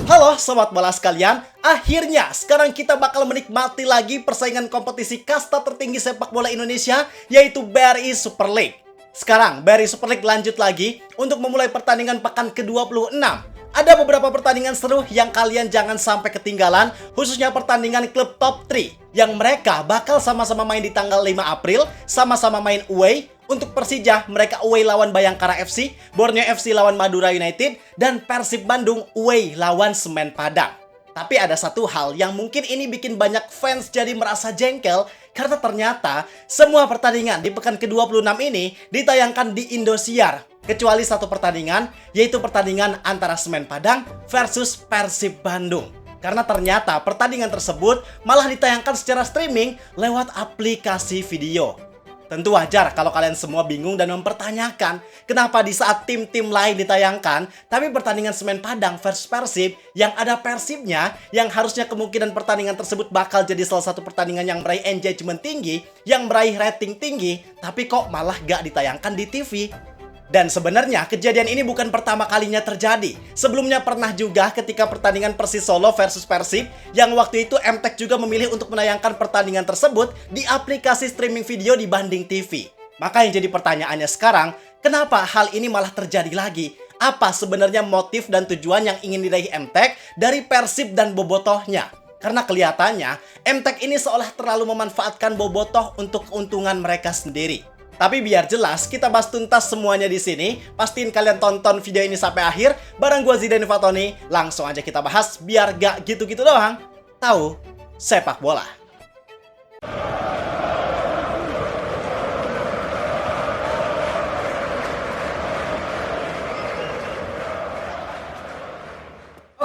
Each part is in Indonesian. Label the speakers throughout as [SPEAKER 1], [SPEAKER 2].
[SPEAKER 1] Halo Sobat Bola sekalian, akhirnya sekarang kita bakal menikmati lagi persaingan kompetisi kasta tertinggi sepak bola Indonesia, yaitu BRI Super League. Sekarang BRI Super League lanjut lagi untuk memulai pertandingan pekan ke-26. Ada beberapa pertandingan seru yang kalian jangan sampai ketinggalan, khususnya pertandingan klub top 3 yang mereka bakal sama-sama main di tanggal 5 April, sama-sama main away. Untuk Persija, mereka away lawan Bayangkara FC, Borneo FC lawan Madura United, dan Persib Bandung away lawan Semen Padang. Tapi ada satu hal yang mungkin ini bikin banyak fans jadi merasa jengkel, karena ternyata semua pertandingan di pekan ke-26 ini ditayangkan di Indosiar. Kecuali satu pertandingan, yaitu pertandingan antara Semen Padang versus Persib Bandung. Karena ternyata pertandingan tersebut malah ditayangkan secara streaming lewat aplikasi video. Tentu wajar kalau kalian semua bingung dan mempertanyakan kenapa di saat tim-tim lain ditayangkan, tapi pertandingan Semen Padang versus Persib yang ada Persibnya, yang harusnya kemungkinan pertandingan tersebut bakal jadi salah satu pertandingan yang meraih engagement tinggi, yang meraih rating tinggi, tapi kok malah gak ditayangkan di TV. Dan sebenarnya kejadian ini bukan pertama kalinya terjadi. Sebelumnya pernah juga ketika pertandingan Persis Solo versus Persib, yang waktu itu MTEK juga memilih untuk menayangkan pertandingan tersebut di aplikasi streaming video dibanding TV. Maka yang jadi pertanyaannya sekarang, kenapa hal ini malah terjadi lagi? Apa sebenarnya motif dan tujuan yang ingin diraih MTEK dari Persib dan bobotohnya? Karena kelihatannya MTEK ini seolah terlalu memanfaatkan bobotoh untuk keuntungan mereka sendiri. Tapi biar jelas, kita bahas tuntas semuanya di sini. Pastiin kalian tonton video ini sampai akhir. Bareng gua Zidane Fatoni, langsung aja kita bahas biar gak gitu-gitu doang. Tahu sepak bola.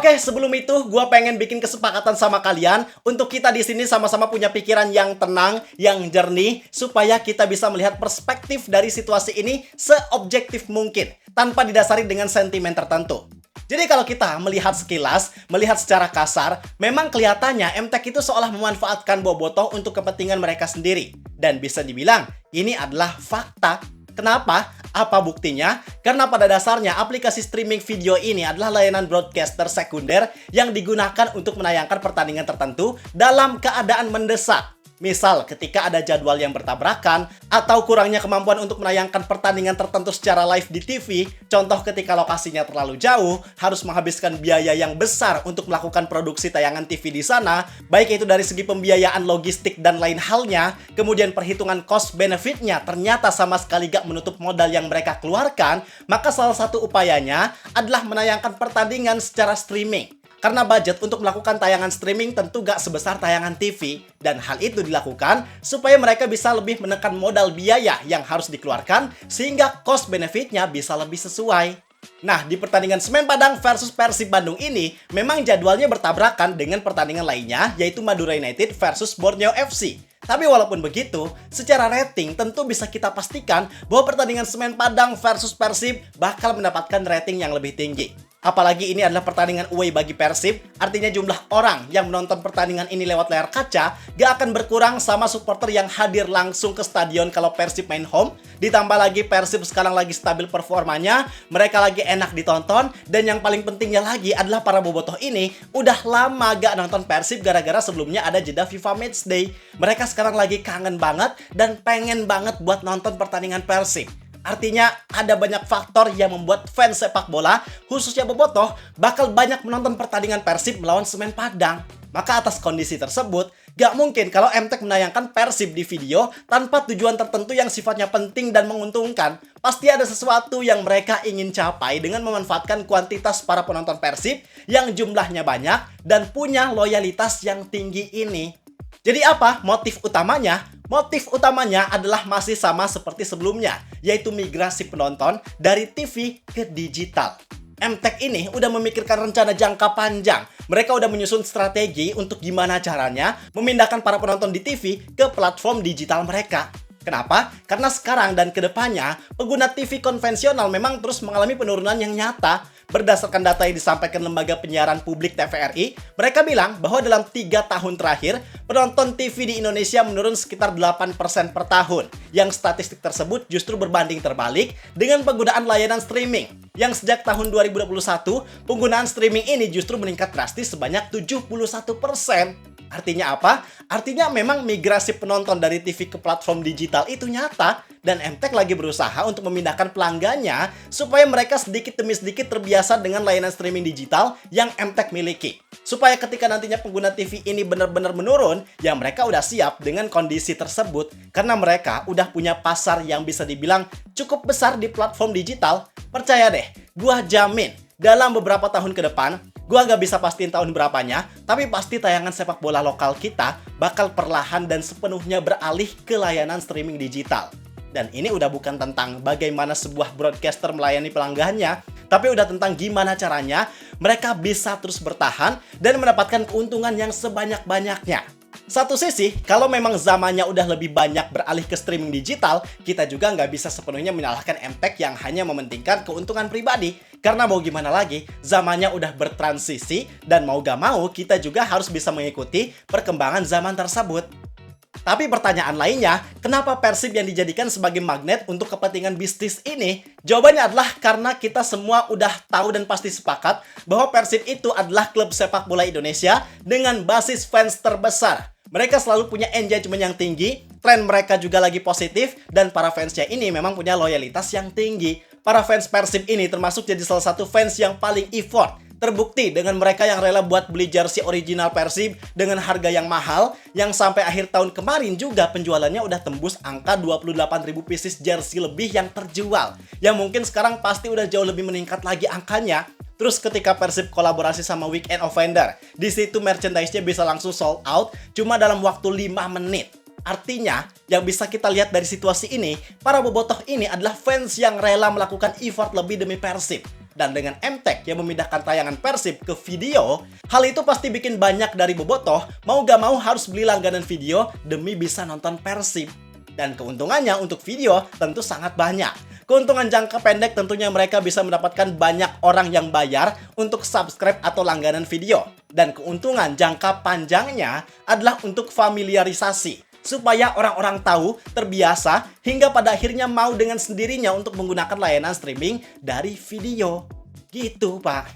[SPEAKER 1] Oke, sebelum itu gue pengen bikin kesepakatan sama kalian untuk kita di sini sama-sama punya pikiran yang tenang, yang jernih, supaya kita bisa melihat perspektif dari situasi ini seobjektif mungkin, tanpa didasari dengan sentimen tertentu. Jadi kalau kita melihat sekilas, melihat secara kasar, memang kelihatannya MTEK itu seolah memanfaatkan bobotoh untuk kepentingan mereka sendiri. Dan bisa dibilang, ini adalah fakta. Kenapa? Apa buktinya? Karena pada dasarnya aplikasi streaming video ini adalah layanan broadcaster sekunder yang digunakan untuk menayangkan pertandingan tertentu dalam keadaan mendesak. Misal ketika ada jadwal yang bertabrakan atau kurangnya kemampuan untuk menayangkan pertandingan tertentu secara live di TV, contoh ketika lokasinya terlalu jauh, harus menghabiskan biaya yang besar untuk melakukan produksi tayangan TV di sana, baik itu dari segi pembiayaan logistik dan lain halnya, kemudian perhitungan cost benefitnya ternyata sama sekali gak menutup modal yang mereka keluarkan, maka salah satu upayanya adalah menayangkan pertandingan secara streaming. Karena budget untuk melakukan tayangan streaming tentu gak sebesar tayangan TV. Dan hal itu dilakukan supaya mereka bisa lebih menekan modal biaya yang harus dikeluarkan sehingga cost benefitnya bisa lebih sesuai. Nah, di pertandingan Semen Padang versus Persib Bandung ini memang jadwalnya bertabrakan dengan pertandingan lainnya, yaitu Madura United versus Borneo FC. Tapi walaupun begitu, secara rating tentu bisa kita pastikan bahwa pertandingan Semen Padang versus Persib bakal mendapatkan rating yang lebih tinggi. Apalagi ini adalah pertandingan away bagi Persib, artinya jumlah orang yang menonton pertandingan ini lewat layar kaca gak akan berkurang sama supporter yang hadir langsung ke stadion kalau Persib main home. Ditambah lagi Persib sekarang lagi stabil performanya, mereka lagi enak ditonton, dan yang paling pentingnya lagi adalah para bobotoh ini udah lama gak nonton Persib gara-gara sebelumnya ada jeda FIFA Matchday. Mereka sekarang lagi kangen banget dan pengen banget buat nonton pertandingan Persib. Artinya ada banyak faktor yang membuat fans sepak bola, khususnya bobotoh, bakal banyak menonton pertandingan Persib melawan Semen Padang. Maka atas kondisi tersebut, gak mungkin kalau MTEK menayangkan Persib di video tanpa tujuan tertentu yang sifatnya penting dan menguntungkan. Pasti ada sesuatu yang mereka ingin capai dengan memanfaatkan kuantitas para penonton Persib yang jumlahnya banyak dan punya loyalitas yang tinggi ini. Jadi apa motif utamanya? Motif utamanya adalah masih sama seperti sebelumnya, yaitu migrasi penonton dari TV ke digital. MTEK ini udah memikirkan rencana jangka panjang. Mereka udah menyusun strategi untuk gimana caranya memindahkan para penonton di TV ke platform digital mereka. Kenapa? Karena sekarang dan kedepannya, pengguna TV konvensional memang terus mengalami penurunan yang nyata. berdasarkan data yang disampaikan Lembaga Penyiaran Publik TVRI, mereka bilang bahwa dalam 3 tahun terakhir, penonton TV di Indonesia menurun sekitar 8% per tahun. Yang statistik tersebut justru berbanding terbalik dengan penggunaan layanan streaming. Yang sejak tahun 2021, penggunaan streaming ini justru meningkat drastis sebanyak 71%. Artinya apa? Artinya memang migrasi penonton dari TV ke platform digital itu nyata, dan MTech lagi berusaha untuk memindahkan pelanggannya supaya mereka sedikit demi sedikit terbiasa dengan layanan streaming digital yang MTech miliki. Supaya ketika nantinya pengguna TV ini benar-benar menurun, ya mereka udah siap dengan kondisi tersebut karena mereka udah punya pasar yang bisa dibilang cukup besar di platform digital. Percaya deh, gua jamin dalam beberapa tahun ke depan, gua nggak bisa pastiin tahun berapanya, tapi pasti tayangan sepak bola lokal kita bakal perlahan dan sepenuhnya beralih ke layanan streaming digital. Dan ini udah bukan tentang bagaimana sebuah broadcaster melayani pelanggannya, tapi udah tentang gimana caranya mereka bisa terus bertahan dan mendapatkan keuntungan yang sebanyak-banyaknya. Satu sisi, kalau memang zamannya udah lebih banyak beralih ke streaming digital, kita juga nggak bisa sepenuhnya menyalahkan MTech yang hanya mementingkan keuntungan pribadi. Karena mau gimana lagi, zamannya udah bertransisi dan mau gak mau kita juga harus bisa mengikuti perkembangan zaman tersebut. Tapi pertanyaan lainnya, kenapa Persib yang dijadikan sebagai magnet untuk kepentingan bisnis ini? Jawabannya adalah karena kita semua udah tahu dan pasti sepakat bahwa Persib itu adalah klub sepak bola Indonesia dengan basis fans terbesar. Mereka selalu punya engagement yang tinggi, tren mereka juga lagi positif, dan para fansnya ini memang punya loyalitas yang tinggi. Para fans Persib ini termasuk jadi salah satu fans yang paling effort. Terbukti dengan mereka yang rela buat beli jersey original Persib dengan harga yang mahal, yang sampai akhir tahun kemarin juga penjualannya udah tembus angka 28.000 pieces jersey lebih yang terjual. Yang mungkin sekarang pasti udah jauh lebih meningkat lagi angkanya. Terus ketika Persib kolaborasi sama Weekend Offender, di situ merchandise-nya bisa langsung sold out cuma dalam waktu 5 menit. Artinya, yang bisa kita lihat dari situasi ini, para bobotoh ini adalah fans yang rela melakukan effort lebih demi Persib. Dan dengan MTech yang memindahkan tayangan Persib ke video, hal itu pasti bikin banyak dari bobotoh mau gak mau harus beli langganan video demi bisa nonton Persib. Dan keuntungannya untuk video tentu sangat banyak. Keuntungan jangka pendek tentunya mereka bisa mendapatkan banyak orang yang bayar untuk subscribe atau langganan video. Dan keuntungan jangka panjangnya adalah untuk familiarisasi. Supaya orang-orang tahu, terbiasa, hingga pada akhirnya mau dengan sendirinya untuk menggunakan layanan streaming dari video. Gitu, Pak.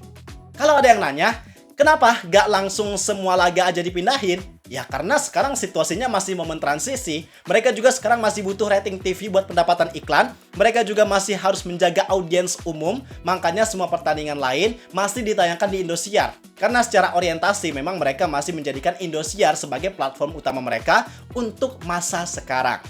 [SPEAKER 1] Kalau ada yang nanya, kenapa gak langsung semua laga aja dipindahin? Ya karena sekarang situasinya masih momen transisi. Mereka juga sekarang masih butuh rating TV buat pendapatan iklan. Mereka juga masih harus menjaga audiens umum. Makanya semua pertandingan lain masih ditayangkan di Indosiar. Karena secara orientasi memang mereka masih menjadikan Indosiar sebagai platform utama mereka untuk masa sekarang.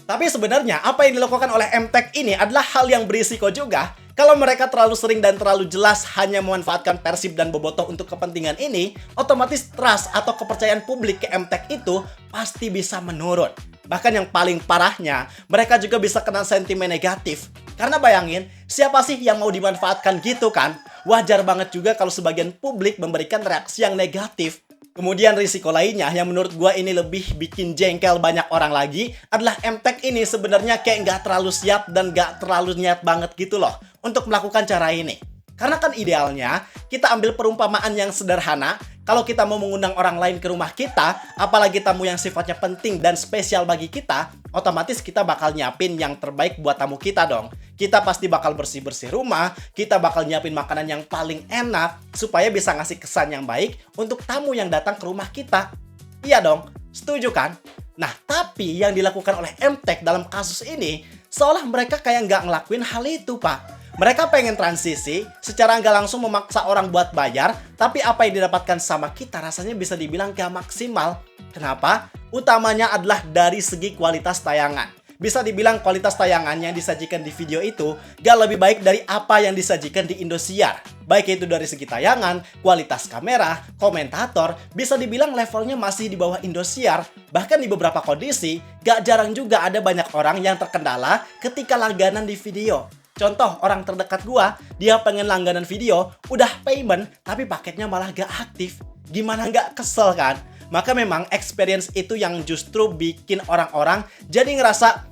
[SPEAKER 1] Tapi sebenarnya apa yang dilakukan oleh MTech ini adalah hal yang berisiko juga. Kalau mereka terlalu sering dan terlalu jelas hanya memanfaatkan Persib dan bobotoh untuk kepentingan ini, otomatis trust atau kepercayaan publik ke MTech itu pasti bisa menurun. Bahkan yang paling parahnya, mereka juga bisa kena sentimen negatif. Karena bayangin, siapa sih yang mau dimanfaatkan gitu kan? Wajar banget juga kalau sebagian publik memberikan reaksi yang negatif. Kemudian risiko lainnya yang menurut gua ini lebih bikin jengkel banyak orang lagi adalah MTech ini sebenarnya kayak nggak terlalu siap dan nggak terlalu niat banget gitu loh untuk melakukan cara ini. Karena kan idealnya kita ambil perumpamaan yang sederhana. Kalau kita mau mengundang orang lain ke rumah kita, apalagi tamu yang sifatnya penting dan spesial bagi kita, otomatis kita bakal nyiapin yang terbaik buat tamu kita dong. Kita pasti bakal bersih-bersih rumah, kita bakal nyiapin makanan yang paling enak, supaya bisa ngasih kesan yang baik untuk tamu yang datang ke rumah kita. Iya dong, setuju kan? Nah, tapi yang dilakukan oleh MTech dalam kasus ini, seolah mereka kayak nggak ngelakuin hal itu, Pak. Mereka pengen transisi, secara nggak langsung memaksa orang buat bayar, tapi apa yang didapatkan sama kita rasanya bisa dibilang gak maksimal. Kenapa? Utamanya adalah dari segi kualitas tayangan. Bisa dibilang kualitas tayangan yang disajikan di video itu gak lebih baik dari apa yang disajikan di Indosiar. Baik itu dari segi tayangan, kualitas kamera, komentator, bisa dibilang levelnya masih di bawah Indosiar. Bahkan di beberapa kondisi, gak jarang juga ada banyak orang yang terkendala ketika langganan di video. Contoh, orang terdekat gua, dia pengen langganan video, udah payment, tapi paketnya malah gak aktif. Gimana gak kesel kan? Maka memang experience itu yang justru bikin orang-orang jadi ngerasa,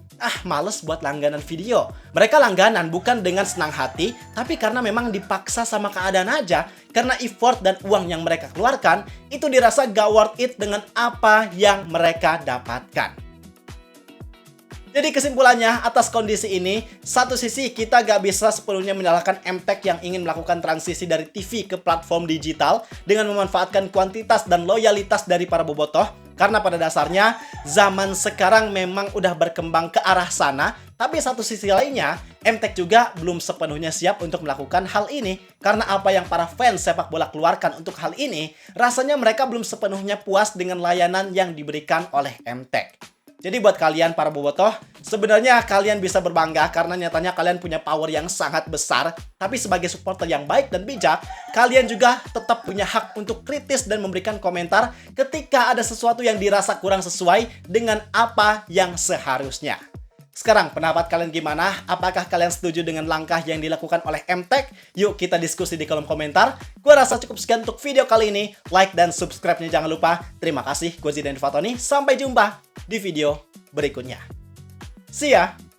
[SPEAKER 1] males buat langganan video. Mereka langganan bukan dengan senang hati, tapi karena memang dipaksa sama keadaan aja. Karena effort dan uang yang mereka keluarkan, itu dirasa gak worth it dengan apa yang mereka dapatkan. Jadi kesimpulannya, atas kondisi ini, satu sisi kita gak bisa sepenuhnya menyalahkan MTech yang ingin melakukan transisi dari TV ke platform digital dengan memanfaatkan kuantitas dan loyalitas dari para bobotoh. Karena pada dasarnya, zaman sekarang memang udah berkembang ke arah sana. Tapi satu sisi lainnya, MTech juga belum sepenuhnya siap untuk melakukan hal ini. Karena apa yang para fans sepak bola keluarkan untuk hal ini, rasanya mereka belum sepenuhnya puas dengan layanan yang diberikan oleh MTech. Jadi buat kalian para bobotoh, sebenarnya kalian bisa berbangga karena nyatanya kalian punya power yang sangat besar. Tapi sebagai supporter yang baik dan bijak, kalian juga tetap punya hak untuk kritis dan memberikan komentar ketika ada sesuatu yang dirasa kurang sesuai dengan apa yang seharusnya. Sekarang pendapat kalian gimana? Apakah kalian setuju dengan langkah yang dilakukan oleh MTech? Yuk kita diskusi di kolom komentar. Gua rasa cukup sekian untuk video kali ini. Like dan subscribe-nya jangan lupa. Terima kasih, gue Zidan Fatoni. Sampai jumpa di video berikutnya. See ya!